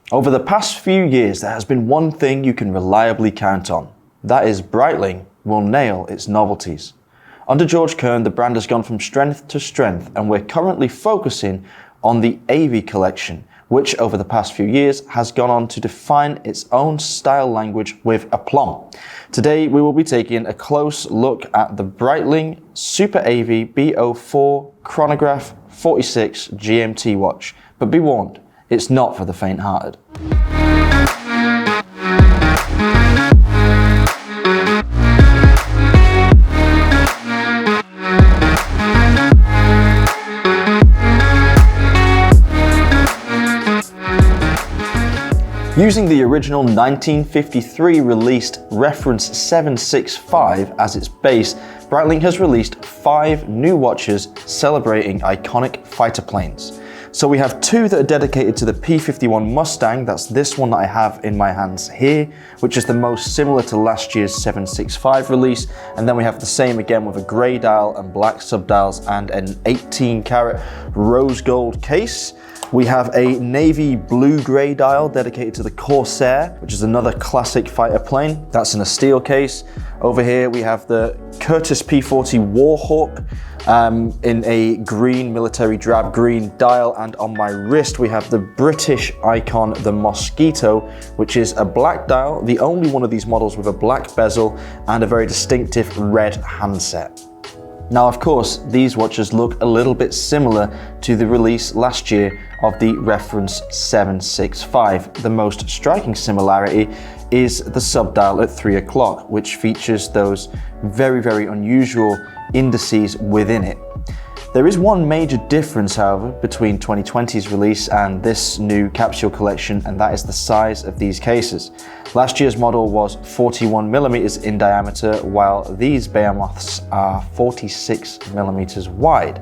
Over the past few years, there has been one thing you can reliably count on. That is Breitling will nail its novelties. Under George Kern, the brand has gone from strength to strength, and we're currently focusing on the AVI collection, which over the past few years has gone on to define its own style language with aplomb. Today, we will be taking a close look at the Breitling Super AVI B04 Chronograph 46 GMT watch. But be warned, it's not for the faint-hearted. Using the original 1953 released reference 765 as its base, Breitling has released 5 new watches celebrating iconic fighter planes. So we have 2 that are dedicated to the P51 Mustang, that's this one that I have in my hands here, which is the most similar to last year's 765 release, and then we have the same again with a grey dial and black subdials and an 18 karat rose gold case. We have a navy blue-grey dial dedicated to the Corsair, which is another classic fighter plane. That's in a steel case. Over here we have the Curtiss P40 Warhawk in a green, military drab green dial, and on my wrist we have the British icon, the MOSQUITO, which is a black dial, the only one of these models with a black bezel and a very distinctive red handset. Now, of course, these watches look a little bit similar to the release last year of the reference 765. The most striking similarity is the subdial at 3 o'clock, which features those very, very unusual indices within it. There is one major difference, however, between 2020's release and this new capsule collection, and that is the size of these cases. Last year's model was 41mm in diameter, while these behemoths are 46mm wide.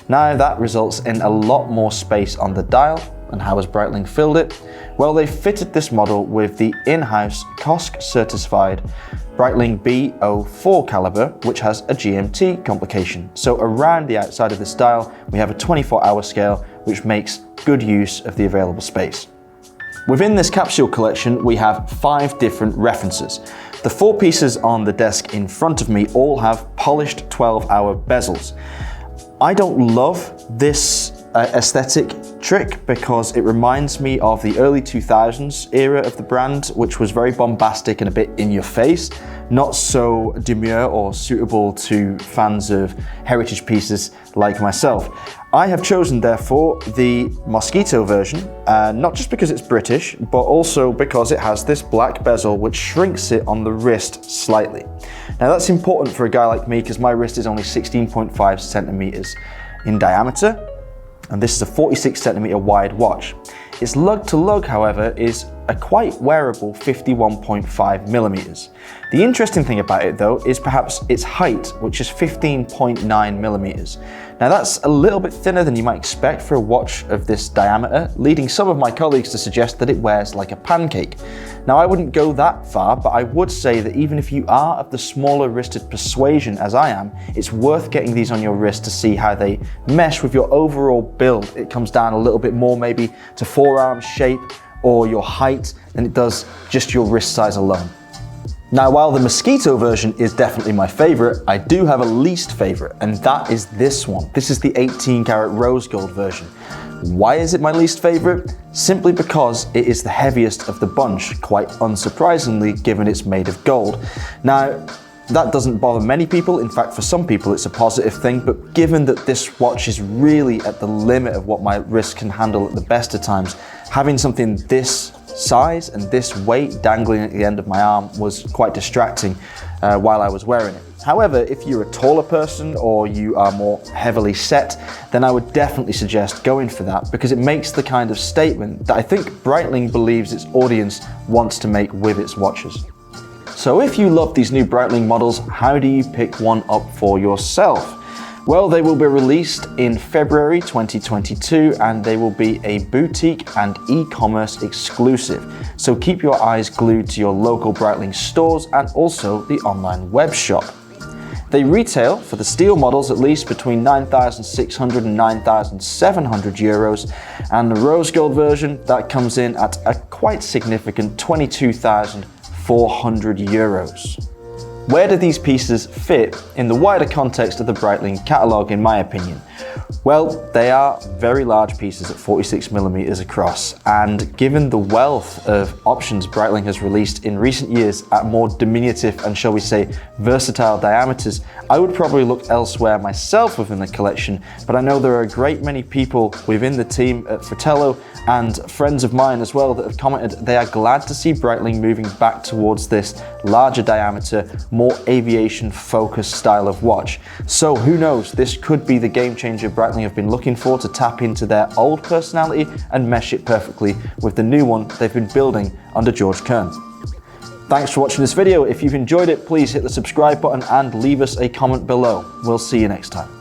Now that results in a lot more space on the dial, and how has Breitling filled it? Well, they fitted this model with the in-house COSC certified Breitling B04 caliber, which has a GMT complication. So around the outside of this dial, we have a 24-hour scale, which makes good use of the available space. Within this capsule collection, we have 5 different references. The 4 pieces on the desk in front of me all have polished 12-hour bezels. I don't love this aesthetic trick because it reminds me of the early 2000s era of the brand, which was very bombastic and a bit in your face, not so demure or suitable to fans of heritage pieces like myself. I have chosen, therefore, the MOSQUITO version, not just because it's British, but also because it has this black bezel which shrinks it on the wrist slightly. Now that's important for a guy like me because my wrist is only 16.5 centimeters in diameter, and this is a 46cm wide watch. Its lug to lug, however, is a quite wearable 51.5mm. The interesting thing about it, though, is perhaps its height, which is 15.9mm. Now that's a little bit thinner than you might expect for a watch of this diameter, leading some of my colleagues to suggest that it wears like a pancake. Now I wouldn't go that far, but I would say that even if you are of the smaller wristed persuasion as I am, it's worth getting these on your wrist to see how they mesh with your overall build. It comes down a little bit more maybe to forearm shape or your height than it does just your wrist size alone. Now, while the MOSQUITO version is definitely my favorite, I do have a least favorite, and that is this one. This is the 18 karat rose gold version. Why is it my least favorite? Simply because it is the heaviest of the bunch, quite unsurprisingly, given it's made of gold. Now, that doesn't bother many people. In fact, for some people, it's a positive thing, but given that this watch is really at the limit of what my wrist can handle at the best of times, having something this size and this weight dangling at the end of my arm was quite distracting while I was wearing it. However, if you're a taller person or you are more heavily set, then I would definitely suggest going for that because it makes the kind of statement that I think Breitling believes its audience wants to make with its watches. So if you love these new Breitling models, how do you pick one up for yourself? Well, they will be released in February 2022 and they will be a boutique and e-commerce exclusive. So keep your eyes glued to your local Breitling stores and also the online web shop. They retail, for the steel models at least, between 9,600 and 9,700 euros, and the rose gold version, that comes in at a quite significant 22,400 euros. Where do these pieces fit in the wider context of the Breitling catalogue, in my opinion? Well, they are very large pieces at 46mm across, and given the wealth of options Breitling has released in recent years at more diminutive and, shall we say, versatile diameters, I would probably look elsewhere myself within the collection, but I know there are a great many people within the team at Fratello and friends of mine as well that have commented they are glad to see Breitling moving back towards this larger diameter, more aviation-focused style of watch. So who knows, this could be the game changer Breitling have been looking for to tap into their old personality and mesh it perfectly with the new one they've been building under George Kern. Thanks for watching this video. If you've enjoyed it, please hit the subscribe button and leave us a comment below. We'll see you next time.